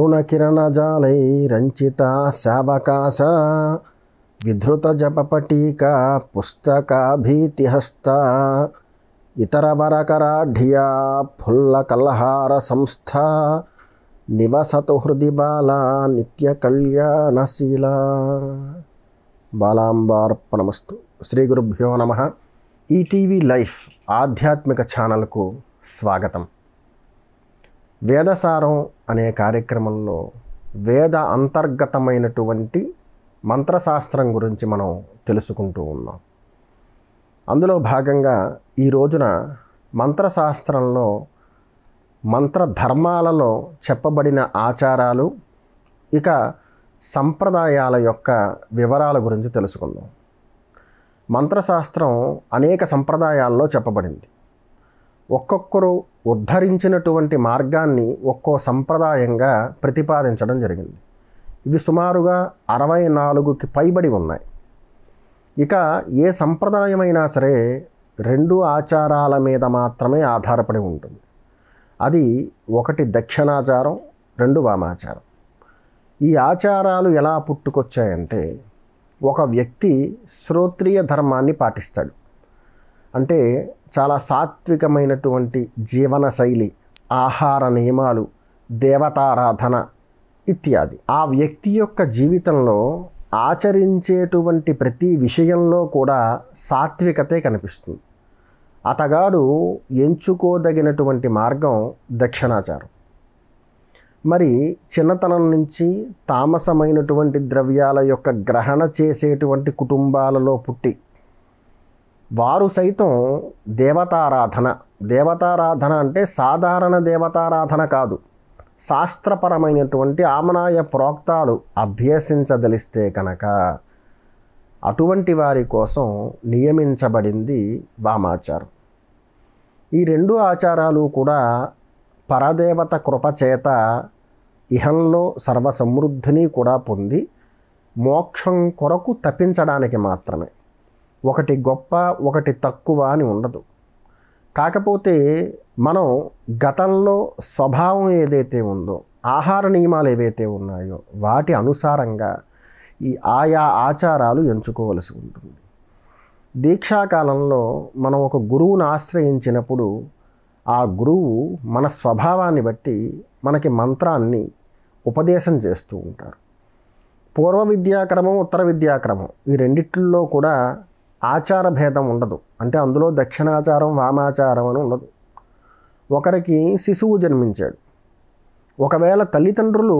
అరుణకిరణజాలైరంచితా శావకాశ విధృతజపపటీకా పుస్తకాభీతిహస్తా ఇతరవరకరాఢ్యా ఫుల్లకల్హార సంస్థా నివసతు హృది బాలా నిత్యకళ్యాణశీలా. బాలాంబార్పణమస్తు. శ్రీ గురుభ్యో నమః. ఈటీవీ లైఫ్ ఆధ్యాత్మిక ఛానల్కు స్వాగతం. వేదసారం అనే కార్యక్రమంలో వేద అంతర్గతమైనటువంటి మంత్రశాస్త్రం గురించి మనం తెలుసుకుంటూ ఉన్నాం. అందులో భాగంగా ఈ రోజున మంత్రశాస్త్రంలో మంత్రధర్మాలలో చెప్పబడిన ఆచారాలు ఇక సంప్రదాయాల యొక్క వివరాల గురించి తెలుసుకుందాం. మంత్రశాస్త్రం అనేక సంప్రదాయాల్లో చెప్పబడింది. ఒక్కొక్కరు ఉద్ధరించినటువంటి మార్గాన్ని ఒక్కో సంప్రదాయంగా ప్రతిపాదించడం జరిగింది. ఇవి సుమారుగా 64కి పైబడి ఉన్నాయి. ఇక ఏ సంప్రదాయమైనా సరే 2 ఆచారాల మీద మాత్రమే ఆధారపడి ఉంటుంది. అది ఒకటి దక్షిణాచారం, 2 వామాచారం. ఈ ఆచారాలు ఎలా పుట్టుకొచ్చాయంటే, ఒక వ్యక్తి శ్రోత్రియ ధర్మాన్ని పాటిస్తాడు, అంటే చాలా సాత్వికమైనటువంటి జీవన శైలి, ఆహార నియమాలు, దేవతారాధన ఇత్యాది. ఆ వ్యక్తి యొక్క జీవితంలో ఆచరించేటువంటి ప్రతి విషయంలో కూడా సాత్వికతే కనిపిస్తుంది. అతగాడు ఎంచుకోదగినటువంటి మార్గం దక్షిణాచారం. మరి చిన్నతనం నుంచి తామసమైనటువంటి ద్రవ్యాల యొక్క గ్రహణ చేసేటువంటి కుటుంబాలలో పుట్టి వారు సైతం దేవతారాధన అంటే సాధారణ దేవతారాధన కాదు, శాస్త్రపరమైనటువంటి ఆమనాయ ప్రోక్తాలు అభ్యసించదలిస్తే కనుక అటువంటి వారి కోసం నియమించబడింది వామాచారం. ఈ 2 ఆచారాలు కూడా పరదేవత కృపచేత ఇహంలో సర్వసమృద్ధిని కూడా పొంది మోక్షం కొరకు తప్పించడానికి మాత్రమే. ఒకటి గొప్ప, ఒకటి తక్కువ అని ఉండదు. కాకపోతే మనం గతంలో స్వభావం ఏదైతే ఉందో, ఆహార నియమాలు ఏవైతే ఉన్నాయో వాటి అనుసారంగా ఈ ఆయా ఆచారాలు ఎంచుకోవలసి ఉంటుంది. దీక్షాకాలంలో మనం ఒక గురువును ఆశ్రయించినప్పుడు ఆ గురువు మన స్వభావాన్ని బట్టి మనకి మంత్రాన్ని ఉపదేశం చేస్తూ ఉంటారు. పూర్వ విద్యాక్రమం, ఉత్తర విద్యాక్రమం ఈ రెండిట్లో కూడా ఆచార భేదం ఉండదు. అంటే అందులో దక్షిణాచారం, వామాచారం అని ఉండదు. ఒకరికి శిశువు జన్మించాడు. ఒకవేళ తల్లిదండ్రులు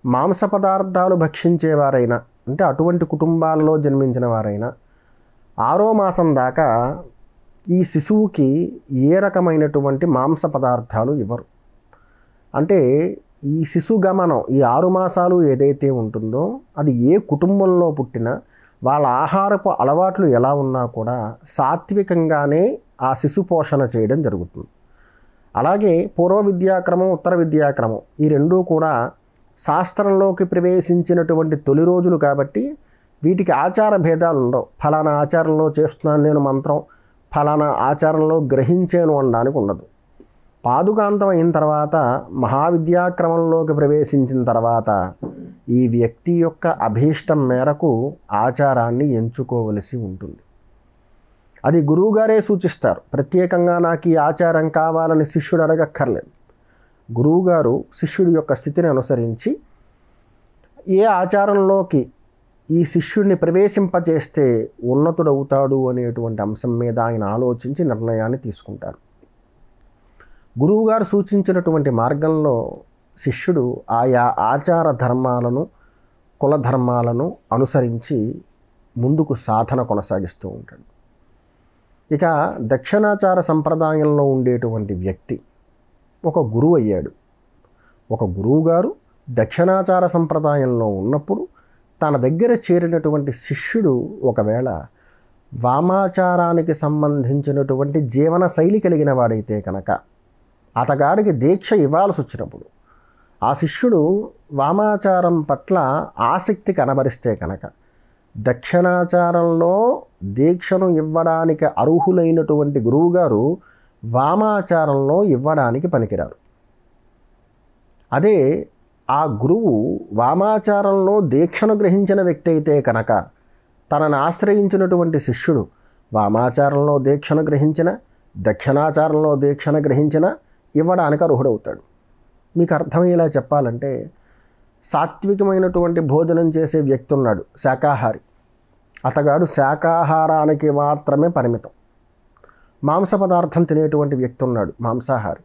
మాంస పదార్థాలు భక్షించేవారైనా, అంటే అటువంటి కుటుంబాలలో జన్మించిన వారైనా 6వ మాసం దాకా ఈ శిశువుకి ఏ రకమైనటువంటి మాంస పదార్థాలు ఇవ్వరు. అంటే ఈ శిశు గమనం, ఈ 6 మాసాలు ఏదైతే ఉంటుందో అది ఏ కుటుంబంలో పుట్టినా వాళ్ళ ఆహారపు అలవాట్లు ఎలా ఉన్నా కూడా సాత్వికంగానే ఆ శిశు పోషణ చేయడం జరుగుతుంది. అలాగే పూర్వ విద్యాక్రమం, ఉత్తర విద్యాక్రమం ఈ 2 కూడా శాస్త్రంలోకి ప్రవేశించినటువంటి తొలి రోజులు కాబట్టి వీటికి ఆచార భేదాలు ఉండవు. ఫలానా ఆచారంలో చేస్తున్నాను నేను మంత్రం, ఫలానా ఆచారంలో గ్రహించాను అనడానికి ఉండదు. పాదుకాంతం అయిన తర్వాత మహావిద్యాక్రమంలోకి ప్రవేశించిన తర్వాత ఈ వ్యక్తి యొక్క అభీష్టం మేరకు ఆచారాన్ని ఎంచుకోవలసి ఉంటుంది. అది గురువుగారే సూచిస్తారు. ప్రత్యేకంగా నాకు ఈ ఆచారం కావాలని శిష్యుడు అడగక్కర్లేదు. గురువుగారు శిష్యుడి యొక్క స్థితిని అనుసరించి ఏ ఆచారంలోకి ఈ శిష్యుడిని ప్రవేశింపచేస్తే ఉన్నతుడవుతాడు అనేటువంటి అంశం మీద ఆయన ఆలోచించి నిర్ణయాన్ని తీసుకుంటారు. గురువుగారు సూచించినటువంటి మార్గంలో శిష్యుడు ఆయా ఆచార ధర్మాలను, కుల ధర్మాలను అనుసరించి ముందుకు సాధన కొనసాగిస్తూ ఉంటాడు. ఇక దక్షిణాచార సంప్రదాయంలో ఉండేటువంటి వ్యక్తి ఒక గురువు అయ్యాడు. ఒక గురువుగారు దక్షిణాచార సంప్రదాయంలో ఉన్నప్పుడు తన దగ్గర చేరినటువంటి శిష్యుడు ఒకవేళ వామాచారానికి సంబంధించినటువంటి జీవన శైలి కలిగిన వాడైతే కనుక అతగాడికి దీక్ష ఇవ్వాల్సి వచ్చినప్పుడు ఆ శిష్యుడు వామాచారం పట్ల ఆసక్తి కనబరిస్తే కనుక దక్షిణాచారంలో దీక్షను ఇవ్వడానికి అర్హులైనటువంటి గురువుగారు వామాచారంలో ఇవ్వడానికి పనికిరారు. అదే ఆ గురువు వామాచారంలో దీక్షను గ్రహించిన వ్యక్తి అయితే కనుక తనను ఆశ్రయించినటువంటి శిష్యుడు వామాచారంలో దీక్షను గ్రహించిన, దక్షిణాచారంలో దీక్షను గ్రహించిన ఇవ్వడానికి అర్హుడవుతాడు. మీకు అర్థమయ్యేలా చెప్పాలంటే, సాత్వికమైనటువంటి భోజనం చేసే వ్యక్తి ఉన్నాడు, శాకాహారి. అతగాడు శాకాహారానికి మాత్రమే పరిమితం. మాంస పదార్థం తినేటువంటి వ్యక్తి ఉన్నాడు, మాంసాహారి.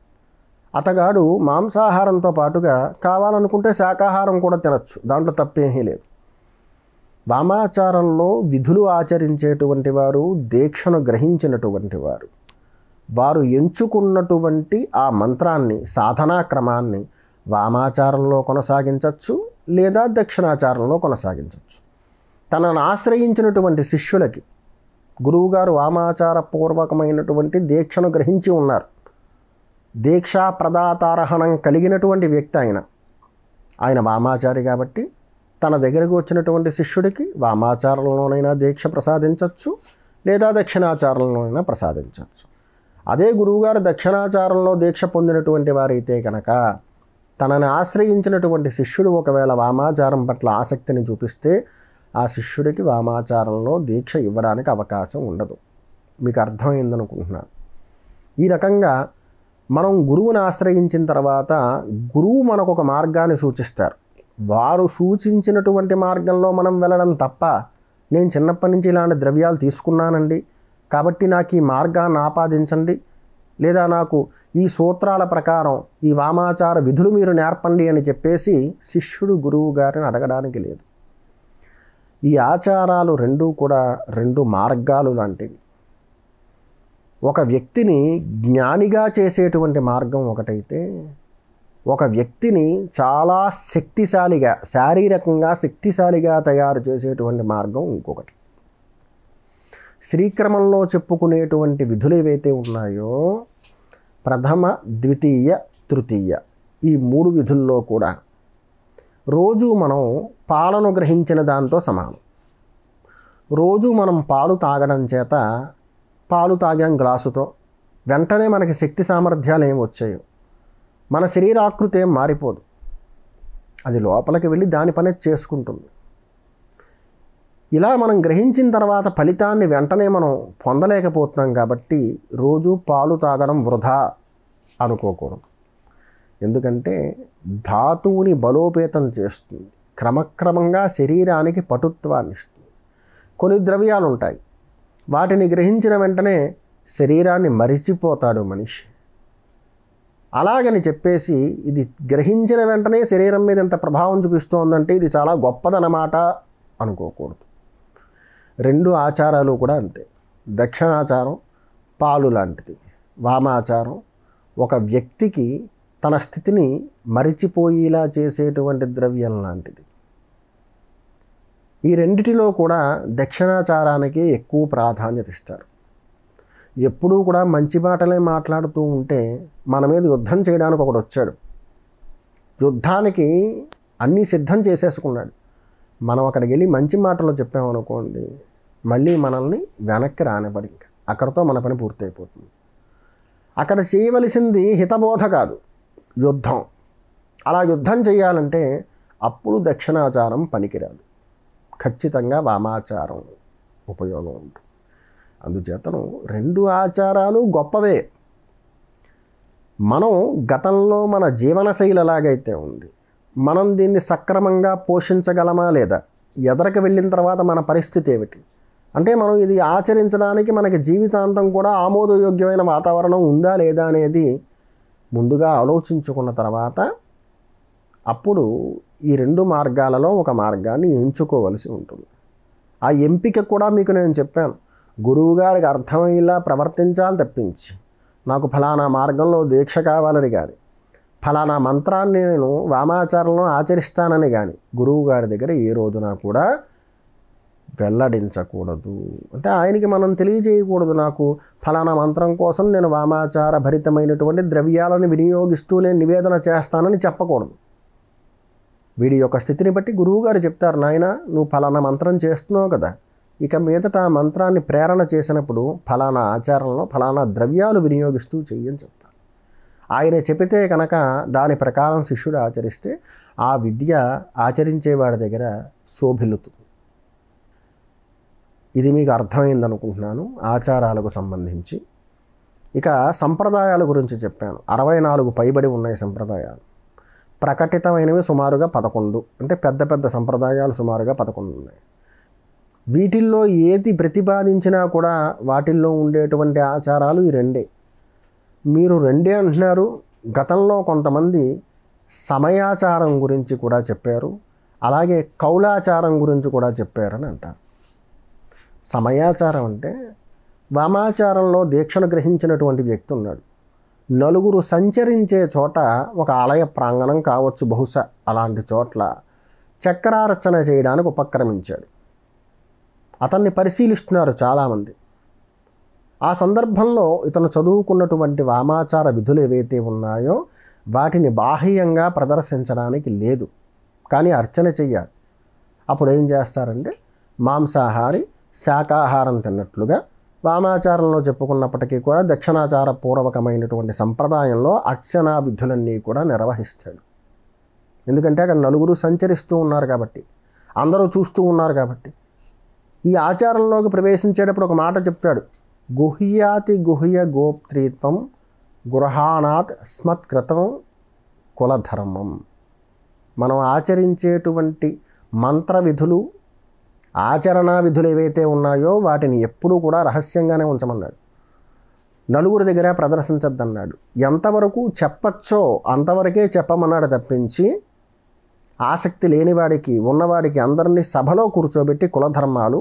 అతగాడు మాంసాహారంతో పాటుగా కావాలనుకుంటే శాకాహారం కూడా తినచ్చు, దాంట్లో తప్పేమీ లేదు. వామాచారంలో విధులు ఆచరించేటువంటి వారు, దీక్షను గ్రహించినటువంటి వారు, వారు ఎంచుకున్నటువంటి ఆ మంత్రాన్ని, సాధనా క్రమాన్ని వామాచారంలో కొనసాగించవచ్చు లేదా దక్షిణాచారంలో కొనసాగించవచ్చు. తనను ఆశ్రయించినటువంటి శిష్యులకి గురువుగారు వామాచార పూర్వకమైనటువంటి దీక్షను గ్రహించి ఉన్నారు. దీక్షా ప్రదాతారహణం కలిగినటువంటి వ్యక్తి ఆయన వామాచారి కాబట్టి తన దగ్గరకు వచ్చినటువంటి శిష్యుడికి వామాచారంలోనైనా దీక్ష ప్రసాదించవచ్చు లేదా దక్షిణాచారంలోనైనా ప్రసాదించవచ్చు. అదే గురువుగారు దక్షిణాచారంలో దీక్ష పొందినటువంటి వారైతే కనుక తనని ఆశ్రయించినటువంటి శిష్యుడు ఒకవేళ వామాచారం పట్ల ఆసక్తిని చూపిస్తే ఆ శిష్యుడికి వామాచారంలో దీక్ష ఇవ్వడానికి అవకాశం ఉండదు. మీకు అర్థమైందనుకుంటున్నాను. ఈ రకంగా మనం గురువుని ఆశ్రయించిన తర్వాత గురువు మనకు ఒక మార్గాన్ని సూచిస్తారు. వారు సూచించినటువంటి మార్గంలో మనం వెళ్ళడం తప్ప, నేను చిన్నప్పటి నుంచి ఇలాంటి ద్రవ్యాలు తీసుకున్నానండి కాబట్టి నాకు ఈ మార్గాన్ని ఆపాదించండి, లేదా నాకు ఈ సూత్రాల ప్రకారం ఈ వామాచార విధులు మీరు నేర్పండి అని చెప్పేసి శిష్యుడు గురువు గారిని అడగడానికి లేదు. ఈ ఆచారాలు రెండూ కూడా రెండు మార్గాలు లాంటివి. ఒక వ్యక్తిని జ్ఞానిగా చేసేటువంటి మార్గం ఒకటైతే, ఒక వ్యక్తిని చాలా శక్తిశాలిగా, శారీరకంగా శక్తిశాలిగా తయారు చేసేటువంటి మార్గం ఇంకొకటి. శ్రీక్రమంలో చెప్పుకునేటువంటి విధులు ఏవైతే ఉన్నాయో, ప్రథమ, ద్వితీయ, తృతీయ, ఈ 3 విధుల్లో కూడా రోజు మనం పాలను గ్రహించిన దాంతో సమానం. రోజు మనం పాలు తాగడం చేత, పాలు తాగాం గ్లాసుతో, వెంటనే మనకి శక్తి సామర్థ్యాలు ఏమి వచ్చాయో, మన శరీరాకృతి ఏం మారిపోదు, అది లోపలికి వెళ్ళి దాని పని చేసుకుంటుంది. ఇలా మనం గ్రహించిన తర్వాత ఫలితాన్ని వెంటనే మనం పొందలేకపోతున్నాం కాబట్టి రోజు పాలు తాగడం వృధా అనుకోకూడదు. ఎందుకంటే ధాతువుని బలోపేతం చేస్తుంది, క్రమక్రమంగా శరీరానికి పటుత్వాన్ని ఇస్తుంది. కొన్ని ద్రవ్యాలు ఉంటాయి, వాటిని గ్రహించిన వెంటనే శరీరాన్ని మరిచిపోతాడు మనిషి. అలాగని చెప్పేసి ఇది గ్రహించిన వెంటనే శరీరం మీద ఎంత ప్రభావం చూపిస్తోందంటే ఇది చాలా గొప్పదన్నమాట అనుకోకూడదు. 2 ఆచారాలు కూడా అంతే. దక్షిణాచారం పాలు లాంటిది, వామాచారం ఒక వ్యక్తికి తన స్థితిని మరిచిపోయేలా చేసేటువంటి ద్రవ్యం లాంటిది. ఈ రెండిటిలో కూడా దక్షిణాచారానికి ఎక్కువ ప్రాధాన్యత ఇస్తారు. ఎప్పుడూ కూడా మంచి మాటలే మాట్లాడుతూ ఉంటే మన మీద యుద్ధం చేయడానికి ఒకడు వచ్చాడు, యుద్ధానికి అన్నీ సిద్ధం చేసేసుకున్నాడు. మనం అక్కడికి వెళ్ళి మంచి మాటలు చెప్పామనుకోండి, మళ్ళీ మనల్ని వెనక్కి రానివ్వడు, ఇంకా అక్కడితో మన పని పూర్తయిపోతుంది. అక్కడ చేయవలసింది హితబోధ కాదు, యుద్ధం. అలా యుద్ధం చేయాలంటే అప్పుడు దక్షిణాచారం పనికిరాదు, ఖచ్చితంగా వామాచారం ఉపయోగం ఉంటుంది. అందుచేతను 2 ఆచారాలు గొప్పవే. మనం గతంలో మన జీవనశైలి ఎలాగైతే ఉంది, మనం దీన్ని సక్రమంగా పోషించగలమా లేదా, ఎదరికి వెళ్ళిన తర్వాత మన పరిస్థితి ఏమిటి, అంటే మనం ఇది ఆచరించడానికి మనకి జీవితాంతం కూడా ఆమోదయోగ్యమైన వాతావరణం ఉందా లేదా అనేది ముందుగా ఆలోచించుకున్న తర్వాత అప్పుడు ఈ 2 మార్గాలలో ఒక మార్గాన్ని ఎంచుకోవలసి ఉంటుంది. ఆ ఎంపిక కూడా మీకు నేను చెప్పాను, గురువుగారికి అర్థమయ్యేలా ప్రవర్తించాలి తప్పించి నాకు ఫలానా మార్గంలో దీక్ష కావాలని కానీ, ఫలానా మంత్రాన్ని నేను వామాచారంలో ఆచరిస్తానని కానీ గురువు గారి దగ్గర ఏ రోజున కూడా వెల్లడించకూడదు. అంటే ఆయనకి మనం తెలియజేయకూడదు, నాకు ఫలానా మంత్రం కోసం నేను వామాచార భరితమైనటువంటి ద్రవ్యాలను వినియోగిస్తూ నేను నివేదన చేస్తానని చెప్పకూడదు. వీడి యొక్క స్థితిని బట్టి గురువుగారు చెప్తారు, నాయన నువ్వు ఫలానా మంత్రం చేస్తున్నావు కదా, ఇక మీదట ఆ మంత్రాన్ని ప్రేరణ చేసినప్పుడు ఫలానా ఆచారంలో ఫలానా ద్రవ్యాలు వినియోగిస్తూ చెయ్యని చెప్తారు. ఆయన చెబితే కనుక దాని ప్రకారం శిష్యుడు ఆచరిస్తే ఆ విద్య ఆచరించేవాడి దగ్గర శోభిల్లుతుంది. ఇది మీకు అర్థమైంది అనుకుంటున్నాను ఆచారాలకు సంబంధించి. ఇక సంప్రదాయాల గురించి చెప్పాను. 64 పైబడి ఉన్నాయి సంప్రదాయాలు. ప్రకటితమైనవి సుమారుగా 11, అంటే పెద్ద పెద్ద సంప్రదాయాలు సుమారుగా 11 ఉన్నాయి. వీటిల్లో ఏది ప్రతిపాదించినా కూడా వాటిల్లో ఉండేటువంటి ఆచారాలు ఈ రెండే. మీరు రెండే అంటున్నారు. గతంలో కొంతమంది సమయాచారం గురించి కూడా చెప్పారు, అలాగే కౌలాచారం గురించి కూడా చెప్పారని అంటారు. సమయాచారం అంటే వామాచారంలో దీక్షను గ్రహించినటువంటి వ్యక్తి ఉన్నాడు. నలుగురు సంచరించే చోట ఒక ఆలయ ప్రాంగణం కావచ్చు బహుశా, అలాంటి చోట్ల చక్రార్చన చేయడానికి ఉపక్రమించాడు. అతన్ని పరిశీలిస్తున్నారు చాలామంది. ఆ సందర్భంలో ఇతను చదువుకున్నటువంటి వామాచార విధులు ఏవైతే ఉన్నాయో వాటిని బాహ్యంగా ప్రదర్శించడానికి లేదు, కానీ అర్చన చెయ్యాలి. అప్పుడు ఏం చేస్తారంటే మాంసాహారి శాకాహారం తిన్నట్లుగా వామాచారంలో చెప్పుకున్నప్పటికీ కూడా దక్షిణాచార పూర్వకమైనటువంటి సంప్రదాయంలో అర్చనా విధులన్నీ కూడా నిర్వహిస్తాడు. ఎందుకంటే అక్కడ నలుగురు సంచరిస్తూ ఉన్నారు కాబట్టి, అందరూ చూస్తూ ఉన్నారు కాబట్టి. ఈ ఆచారంలోకి ప్రవేశించేటప్పుడు ఒక మాట చెప్తాడు, గుహ్యాతి గుహ్య గోప్త్రీత్వం గృహాణాత్ స్మత్కృతం కులధర్మం. మనం ఆచరించేటువంటి మంత్ర విధులు ఆచరణా విధులు ఏవైతే ఉన్నాయో వాటిని ఎప్పుడూ కూడా రహస్యంగానే ఉంచమన్నాడు. నలుగురి దగ్గర ప్రదర్శించద్దన్నాడు. ఎంతవరకు చెప్పచ్చో అంతవరకే చెప్పమన్నాడు తప్పించి ఆసక్తి లేనివాడికి ఉన్నవాడికి అందరినీ సభలో కూర్చోబెట్టి కులధర్మాలు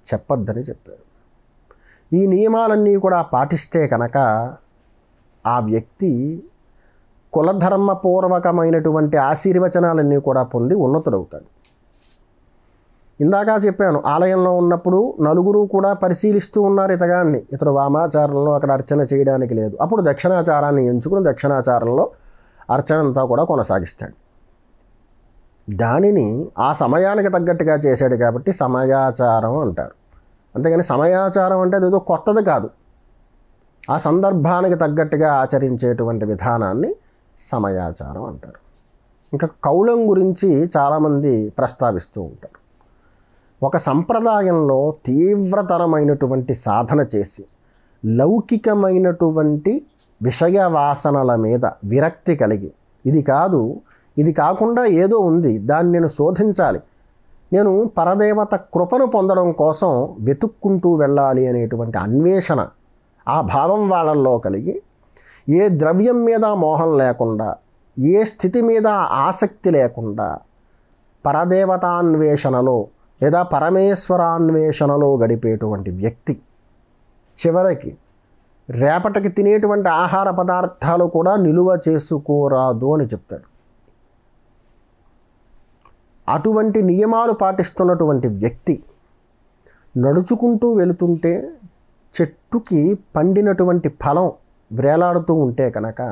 చెప్పొద్దని చెప్పాడు. ఈ నియమాలన్నీ కూడా పాటిస్తే కనుక ఆ వ్యక్తి కులధర్మపూర్వకమైనటువంటి ఆశీర్వచనాలన్నీ కూడా పొంది ఉన్నతుడవుతాడు. ఇందాక చెప్పాను, ఆలయంలో ఉన్నప్పుడు నలుగురు కూడా పరిశీలిస్తూ ఉన్నారు ఇతగాన్ని. ఇతడు వామాచారంలో అక్కడ అర్చన చేయడానికి లేదు. అప్పుడు దక్షిణాచారాన్ని ఎంచుకుని దక్షిణాచారంలో అర్చన అంతా కూడా కొనసాగిస్తాడు. దానిని ఆ సమయానికి తగ్గట్టుగా చేశాడు కాబట్టి సమయాచారం అంటారు. అంతేగాని సమయాచారం అంటే అదేదో కొత్తది కాదు. ఆ సందర్భానికి తగ్గట్టుగా ఆచరించేటువంటి విధానాన్ని సమయాచారం అంటారు. ఇంకా కౌలం గురించి చాలామంది ప్రస్తావిస్తూ ఉంటారు. ఒక సంప్రదాయంలో తీవ్రతరమైనటువంటి సాధన చేసి లౌకికమైనటువంటి విషయ వాసనల మీద విరక్తి కలిగి ఇది కాదు, ఇది కాకుండా ఏదో ఉంది, దాన్ని నేను శోధించాలి, నేను పరదేవత కృపను పొందడం కోసం వెతుక్కుంటూ వెళ్ళాలి అనేటువంటి అన్వేషణ ఆ భావం వాళ్ళల్లో కలిగి ఏ ద్రవ్యం మీద మోహం లేకుండా, ఏ స్థితి మీద ఆసక్తి లేకుండా పరదేవతాన్వేషణలో లేదా పరమేశ్వరాన్వేషణలో గడిపేటువంటి వ్యక్తి చివరికి రేపటికి తినేటువంటి ఆహార పదార్థాలు కూడా నిలువ చేసుకోరాదు అని చెప్తాడు. అటువంటి నియమాలు పాటిస్తున్నటువంటి వ్యక్తి నడుచుకుంటూ వెళుతుంటే చెట్టుకి పండినటువంటి ఫలం వేలాడుతూ ఉంటే కనుక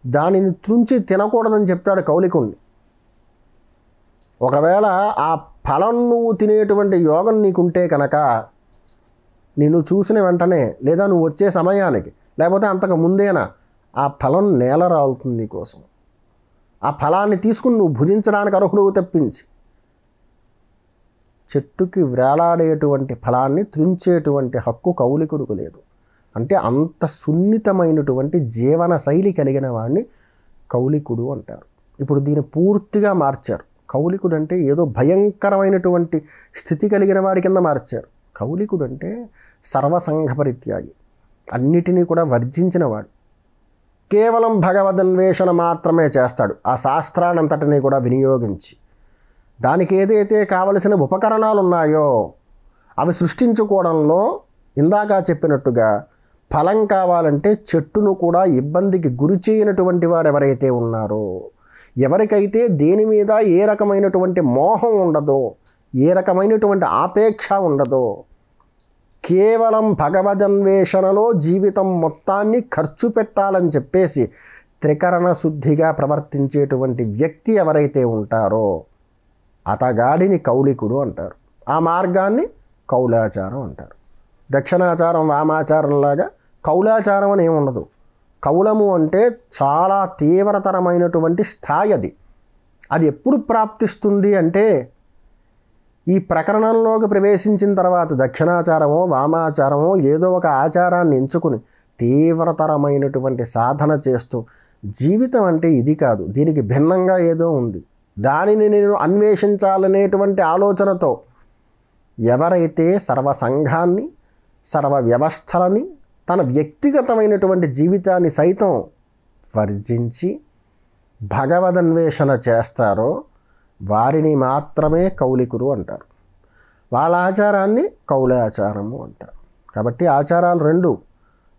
దానిని త్రుంచి తినకూడదని చెప్తాడు కౌలికుణ్ణి. ఒకవేళ ఆ ఫలం నువ్వు తినేటువంటి యోగం నీకుంటే కనుక నిన్ను చూసిన వెంటనే లేదా నువ్వు వచ్చే సమయానికి లేకపోతే అంతకు ముందేనా ఆ ఫలం నేల రాలుతుంది కోసం. ఆ ఫలాన్ని తీసుకుని నువ్వు భుజించడానికి అర్హుడు తప్పించి చెట్టుకి వేలాడేటువంటి ఫలాన్ని త్రుంచేటువంటి హక్కు కౌలికుడికి లేదు. అంటే అంత సున్నితమైనటువంటి జీవన శైలి కలిగిన వాడిని కౌలికుడు అంటారు. ఇప్పుడు దీన్ని పూర్తిగా మార్చారు. కౌలికుడు అంటే ఏదో భయంకరమైనటువంటి స్థితి కలిగిన వాడి కింద మార్చారు. కౌలికుడు అంటే సర్వసంఘ పరిత్యాగి, అన్నిటినీ కూడా వర్జించినవాడు. కేవలం భగవదన్వేషణ మాత్రమే చేస్తాడు. ఆ శాస్త్రానంతటినీ కూడా వినియోగించి దానికి ఏదైతే కావలసిన ఉపకరణాలు ఉన్నాయో అవి సృష్టించుకోవడంలో ఇందాక చెప్పినట్టుగా ఫలం కావాలంటే చెట్టును కూడా ఇబ్బందికి గురి చేయనటువంటి వాడు ఎవరైతే ఉన్నారో, ఎవరికైతే దేని మీద ఏ రకమైనటువంటి మోహం ఉండదో, ఏ రకమైనటువంటి ఆపేక్ష ఉండదో, కేవలం భగవదన్వేషణలో జీవితం మొత్తాన్ని ఖర్చు పెట్టాలని చెప్పేసి త్రికరణ శుద్ధిగా ప్రవర్తించేటువంటి వ్యక్తి ఎవరైతే ఉంటారో అతగాడిని కౌలికుడు అంటారు. ఆ మార్గాన్ని కౌలాచారం అంటారు. దక్షిణాచారం వామాచారంలాగా కౌలాచారం అని ఏముండదు. కౌలము అంటే చాలా తీవ్రతరమైనటువంటి స్థాయి అది. అది ఎప్పుడు ప్రాప్తిస్తుంది అంటే ఈ ప్రకరణంలోకి ప్రవేశించిన తర్వాత దక్షిణాచారమో వామాచారమో ఏదో ఒక ఆచారాన్ని ఎంచుకుని తీవ్రతరమైనటువంటి సాధన చేస్తూ జీవితం అంటే ఇది కాదు, దీనికి భిన్నంగా ఏదో ఉంది, దానిని నేను అన్వేషించాలనేటువంటి ఆలోచనతో ఎవరైతే సర్వ సంఘాన్ని సర్వ వ్యవస్థలని తన వ్యక్తిగతమైనటువంటి జీవితాన్ని సైతం వర్జించి భగవదన్వేషణ చేస్తారో వారిని మాత్రమే కౌలికులు అంటారు. వాళ్ళ ఆచారాన్ని కౌలాచారము అంటారు. కాబట్టి ఆచారాలు రెండు,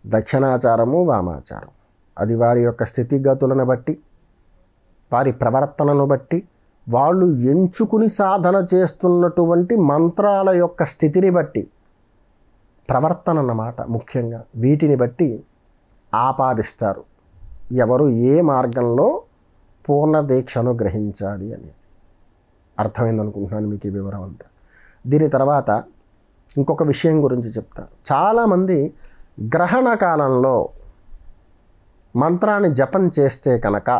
దక్షిణాచారము వామాచారం. అది వారి యొక్క స్థితిగతులను బట్టి, వారి ప్రవర్తనను బట్టి, వాళ్ళు ఎంచుకుని సాధన చేస్తున్నటువంటి మంత్రాల యొక్క స్థితిని బట్టి, ప్రవర్తన అన్నమాట ముఖ్యంగా, వీటిని బట్టి ఆపాదిస్తారు ఎవరు ఏ మార్గంలో పూర్ణ దీక్షను గ్రహించాలి అనేది. అర్థమైందనుకుంటున్నాను మీకు ఈ వివరం అంతా. దీని తర్వాత ఇంకొక విషయం గురించి చెప్తాను. చాలామంది గ్రహణ కాలంలో మంత్రాన్ని జపం చేస్తే కనుక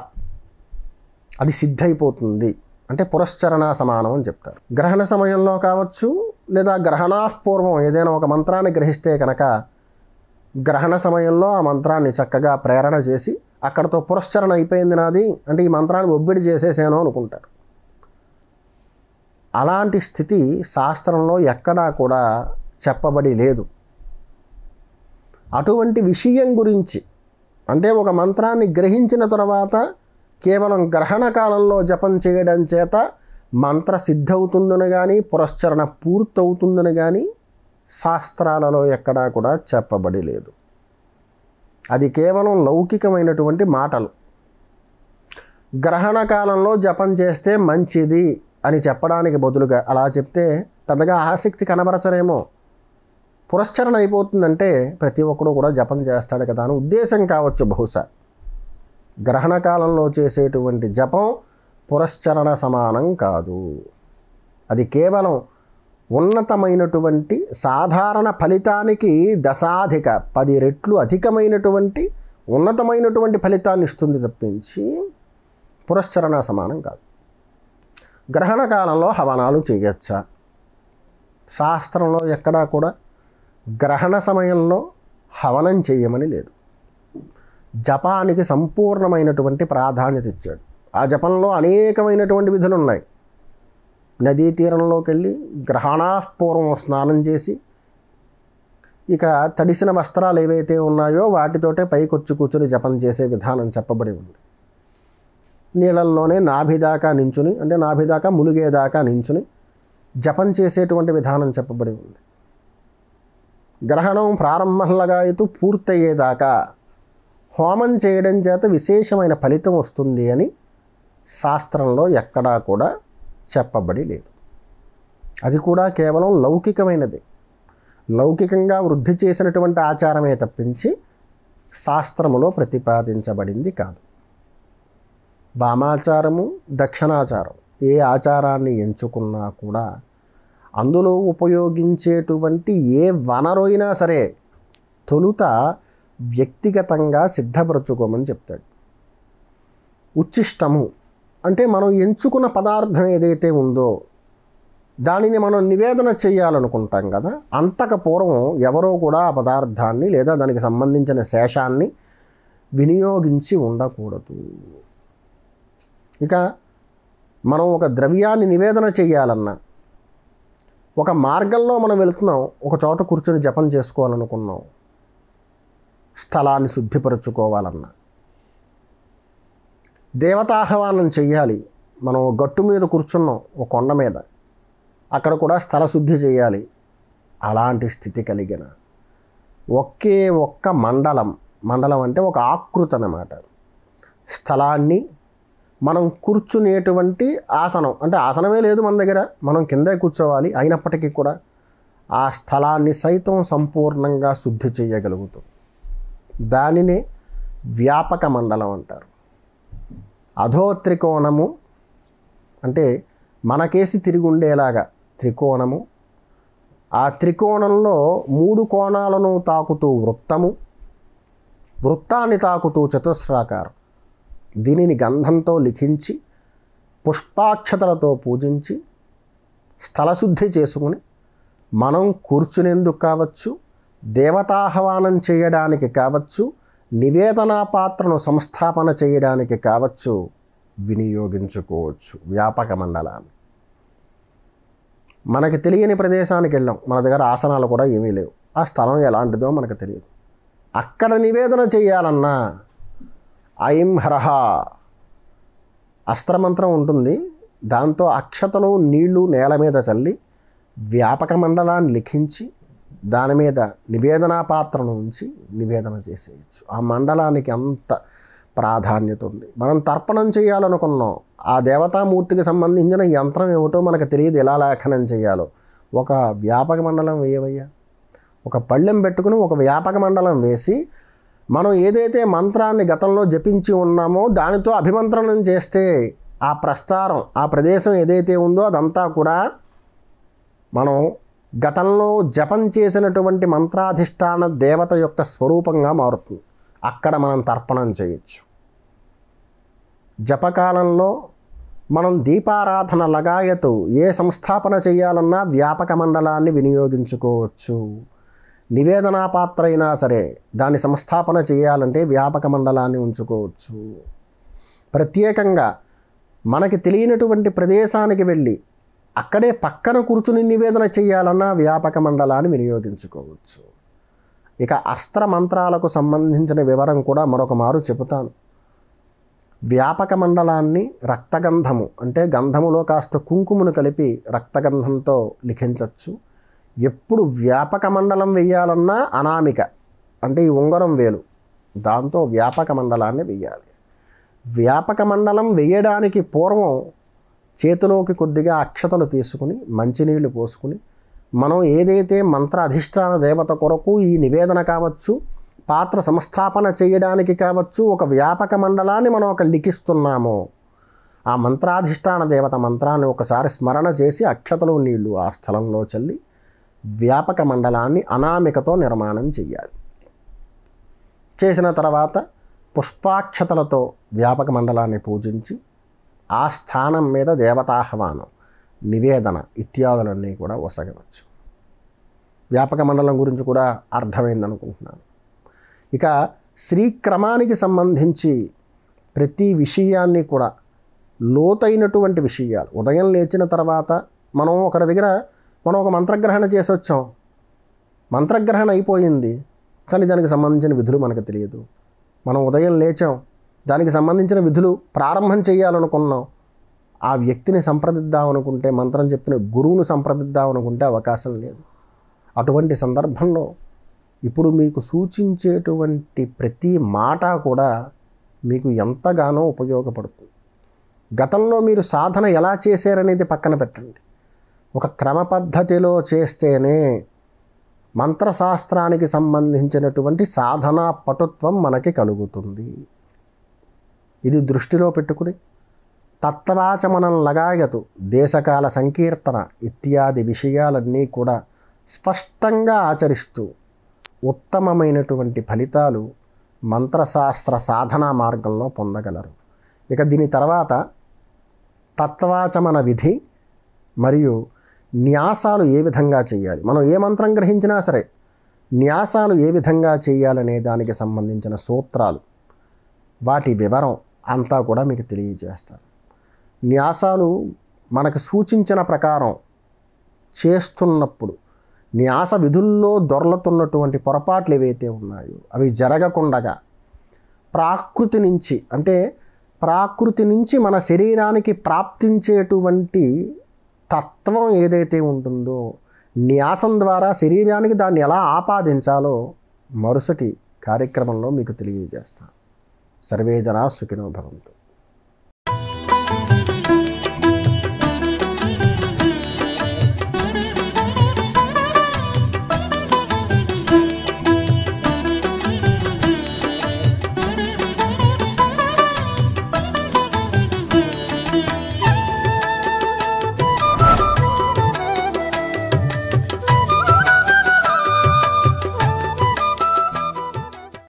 అది సిద్ధైపోతుంది అంటే పురశ్చరణ సమానం అని చెప్తారు. గ్రహణ సమయంలో కావచ్చు లేదా గ్రహణాపూర్వం ఏదైనా ఒక మంత్రాన్ని గ్రహిస్తే కనుక గ్రహణ సమయంలో ఆ మంత్రాన్ని చక్కగా ప్రేరణ చేసి అక్కడతో పురశ్చరణ అయిపోయింది నాది అంటే ఈ మంత్రాన్ని ఒబ్బిడి చేసేసాను అనుకుంటారు. అలాంటి స్థితి శాస్త్రంలో ఎక్కడా కూడా చెప్పబడి లేదు. అటువంటి విషయం గురించి అంటే ఒక మంత్రాన్ని గ్రహించిన తర్వాత కేవలం గ్రహణ కాలంలో జపం చేయడం చేత మంత్ర సిద్ధవుతుందని కానీ పురశ్చరణ పూర్తవుతుందని కానీ శాస్త్రాలలో ఎక్కడా కూడా చెప్పబడి లేదు. అది కేవలం లౌకికమైనటువంటి మాటలు. గ్రహణ కాలంలో జపం చేస్తే మంచిది అని చెప్పడానికి బదులుగా అలా చెప్తే పెద్దగా ఆసక్తి కనబరచరేమో. పురశ్చరణ అయిపోతుందంటే ప్రతి ఒక్కడు కూడా జపం చేస్తాడు కదా అని ఉద్దేశం కావచ్చు బహుశా. గ్రహణ కాలంలో చేసేటువంటి జపం పురశ్చరణ సమానం కాదు. అది కేవలం ఉన్నతమైనటువంటి సాధారణ ఫలితానికి దశాధిక 10 రెట్లు అధికమైనటువంటి ఉన్నతమైనటువంటి ఫలితాన్ని ఇస్తుంది తప్పించి పురశ్చరణ సమానం కాదు. గ్రహణ కాలంలో హవనాలు చేయొచ్చా? శాస్త్రంలో ఎక్కడా కూడా గ్రహణ సమయంలో హవనం చేయమని లేదు. జపానికి సంపూర్ణమైనటువంటి ప్రాధాన్యత ఇచ్చాడు. ఆ జపంలో అనేకమైనటువంటి విధులు ఉన్నాయి. నదీ తీరంలోకి వెళ్ళి గ్రహణాపూర్వం స్నానం చేసి ఇక తడిసిన వస్త్రాలు ఏవైతే ఉన్నాయో వాటితోటే పైకొచ్చి కూర్చొని జపం చేసే విధానం చెప్పబడి ఉంది. నీళ్ళల్లోనే నాభిదాకా నించుని అంటే నాభిదాకా ములిగేదాకా నించుని జపం చేసేటువంటి విధానం చెప్పబడి ఉంది. గ్రహణం ప్రారంభంలాగాయతూ పూర్తయ్యేదాకా హోమం చేయడం చేత విశేషమైన ఫలితం వస్తుంది అని శాస్త్రంలో ఎక్కడా కూడా చెప్పబడి లేదు. అది కూడా కేవలం లౌకికమైనది, లౌకికంగా వృద్ధి చేసినటువంటి ఆచారమే తప్పించి శాస్త్రములో ప్రతిపాదించబడింది కాదు. వామాచారము దక్షిణాచారం ఏ ఆచారాన్ని ఎంచుకున్నా కూడా అందులో ఉపయోగించేటువంటి ఏ వనరు అయినా సరే తొలుత వ్యక్తిగతంగా సిద్ధపరచుకోమని చెప్తాడు. ఉచ్చిష్టము అంటే మనం ఎంచుకున్న పదార్థం ఏదైతే ఉందో దానిని మనం నివేదన చేయాలనుకుంటాం కదా, అంతకు పూర్వం ఎవరో కూడా ఆ పదార్థాన్ని లేదా దానికి సంబంధించిన శేషాన్ని వినియోగించి ఉండకూడదు. ఇక మనం ఒక ద్రవ్యాన్ని నివేదన చేయాలన్నా, ఒక మార్గంలో మనం వెళుతున్నాం, ఒక చోట కూర్చొని జపం చేసుకోవాలనుకున్నాం, స్థలాన్ని శుద్ధిపరచుకోవాలన్నా, దేవతాహ్వానం చెయ్యాలి, మనం గట్టు మీద కూర్చున్నాం ఒక కొండ మీద, అక్కడ కూడా స్థల శుద్ధి చేయాలి. అలాంటి స్థితి కలిగిన ఒకే ఒక్క మండలం అంటే ఒక ఆకృతి అన్నమాట, స్థలాన్ని మనం కూర్చునేటువంటి ఆసనం అంటే ఆసనమే లేదు మన దగ్గర, మనం కిందే కూర్చోవాలి, అయినప్పటికీ కూడా ఆ స్థలాన్ని సైతం సంపూర్ణంగా శుద్ధి చేయగలుగుతాం. దానినే వ్యాపక మండలం అంటారు. అధోత్రికోణము అంటే మనకేసి తిరిగి ఉండేలాగా త్రికోణము, ఆ త్రికోణంలో 3 కోణాలను తాకుతూ వృత్తము, వృత్తాన్ని తాకుతూ చతుస్రాకారం. దీనిని గంధంతో లిఖించి పుష్పాక్షతలతో పూజించి స్థలశుద్ధి చేసుకుని మనం కూర్చునేందుకు కావచ్చు, దేవతాహ్వానం చేయడానికి కావచ్చు, నివేదనా పాత్రను సంస్థాపన చేయడానికి కావచ్చు వినియోగించుకోవచ్చు వ్యాపక మండలాన్ని. మనకి తెలియని ప్రదేశానికి వెళ్ళాం, మన దగ్గర ఆసనాలు కూడా ఏమీ లేవు, ఆ స్థలం ఎలాంటిదో మనకు తెలియదు. అక్కడ నివేదన చేయాలన్నా ఐం హరహ అస్త్రమంత్రం ఉంటుంది, దాంతో అక్షతలు నీళ్లు నేల మీద చల్లి వ్యాపక మండలాన్ని లిఖించి దాని మీద నివేదనా పాత్రను ఉంచి నివేదన చేసేయచ్చు. ఆ మండలానికి అంత ప్రాధాన్యత ఉంది. మనం తర్పణం చేయాలనుకున్నాం, ఆ దేవతామూర్తికి సంబంధించిన యంత్రం ఏమిటో మనకు తెలియదు, ఎలా లేఖనం చేయాలో. ఒక వ్యాపక మండలం వేయవయ్యా, ఒక పళ్ళెం పెట్టుకుని ఒక వ్యాపక మండలం వేసి మనం ఏదైతే మంత్రాన్ని గతంలో జపించి ఉన్నామో దానితో అభిమంత్రణం చేస్తే ఆ ప్రస్తారం, ఆ ప్రదేశం ఏదైతే ఉందో అదంతా కూడా మనం గతంలో జపం చేసినటువంటి మంత్రాధిష్టాన దేవత యొక్క స్వరూపంగా మారుతుంది. అక్కడ మనం తర్పణం చేయొచ్చు. జపకాలంలో మనం దీపారాధన లగాయతు ఏ సంస్థాపన చేయాలన్నా వ్యాపక మండలాన్ని వినియోగించుకోవచ్చు. నివేదనా పాత్ర అయినా సరే దాన్ని సంస్థాపన చేయాలంటే వ్యాపక మండలాన్ని ఉంచుకోవచ్చు. ప్రత్యేకంగా మనకి తెలియనటువంటి ప్రదేశానికి వెళ్ళి అక్కడే పక్కన కూర్చుని నివేదన చేయాలన్నా వ్యాపక మండలాన్ని వినియోగించుకోవచ్చు. ఇక అస్త్ర మంత్రాలకు సంబంధించిన వివరం కూడా మరొక మారు చెబుతాను. వ్యాపక మండలాన్ని రక్తగంధము అంటే గంధములో కాస్త కుంకుమను కలిపి రక్తగంధంతో లిఖించవచ్చు. ఎప్పుడు వ్యాపక మండలం వేయాలన్నా అనామిక అంటే ఈ ఉంగరం వేలు, దాంతో వ్యాపక మండలాన్ని వేయాలి. వ్యాపక మండలం వేయడానికి పూర్వం చేతిలోకి కొద్దిగా అక్షతలు తీసుకుని మంచినీళ్ళు పోసుకుని మనం ఏదైతే మంత్ర అధిష్టాన దేవత కొరకు ఈ నివేదన కావచ్చు, పాత్ర సంస్థాపన చేయడానికి కావచ్చు ఒక వ్యాపక మండలాన్ని మనం ఒక లిఖిస్తున్నామో ఆ మంత్రాధిష్టాన దేవత మంత్రాన్ని ఒకసారి స్మరణ చేసి అక్షతలు నీళ్లు ఆ స్థలంలో చల్లి వ్యాపక మండలాన్ని అనామికతో నిర్మాణం చేయాలి. చేసిన తర్వాత పుష్పాక్షతలతో వ్యాపక మండలాన్ని పూజించి ఆ స్థానం మీద దేవతాహ్వానం, నివేదన ఇత్యాదులన్నీ కూడా వసగవచ్చు. వ్యాపక మండలం గురించి కూడా అర్థమైందనుకుంటున్నాను. ఇక శ్రీక్రమానికి సంబంధించి ప్రతి విషయాన్ని కూడా లోతైనటువంటి విషయాలు, ఉదయం లేచిన తర్వాత మనం ఒకరి దగ్గర మనం ఒక మంత్రగ్రహణ చేసి వచ్చాం, మంత్రగ్రహణ అయిపోయింది కానీ దానికి సంబంధించిన విధులు మనకు తెలియదు. మనం ఉదయం లేచాం, దానికి సంబంధించిన విధులు ప్రారంభం చేయాలనుకున్నాం, ఆ వ్యక్తిని సంప్రదిద్దామనుకుంటే మంత్రం చెప్పిన గురువును సంప్రదిద్దామనుకుంటే అవకాశం లేదు. అటువంటి సందర్భంలో ఇప్పుడు మీకు సూచించేటువంటి ప్రతి మాట కూడా మీకు ఎంతగానో ఉపయోగపడుతుంది. గతంలో మీరు సాధన ఎలా చేశారనేది పక్కన పెట్టండి, ఒక క్రమ పద్ధతిలో చేస్తేనే మంత్రశాస్త్రానికి సంబంధించినటువంటి సాధనా పటుత్వం మనకి కలుగుతుంది. ఇది దృష్టిలో పెట్టుకుని తత్వాచమనం లగాయతు, దేశకాల సంకీర్తన ఇత్యాది విషయాలన్నీ కూడా స్పష్టంగా ఆచరిస్తూ ఉత్తమమైనటువంటి ఫలితాలు మంత్రశాస్త్ర సాధనా మార్గంలో పొందగలరు. ఇక దీని తర్వాత తత్వాచమన విధి మరియు న్యాసాలు ఏ విధంగా చేయాలి, మనం ఏ మంత్రం గ్రహించినా సరే న్యాసాలు ఏ విధంగా చేయాలనే దానికి సంబంధించిన సూత్రాలు, వాటి వివరం అంతా కూడా మీకు తెలియజేస్తాను. న్యాసాలు మనకు సూచించిన ప్రకారం చేస్తున్నప్పుడు న్యాస విధుల్లో దొర్లుతున్నటువంటి పొరపాట్లు ఏవైతే ఉన్నాయో అవి జరగకుండా ప్రాకృతి నుంచి అంటే ప్రాకృతి నుంచి మన శరీరానికి ప్రాప్తించేటువంటి తత్వం ఏదైతే ఉంటుందో న్యాసం ద్వారా శరీరానికి దాన్ని ఎలా ఆపాదించాలో మరుసటి కార్యక్రమంలో మీకు తెలియజేస్తాను. సర్వే జనా సుఖినో భవంతు.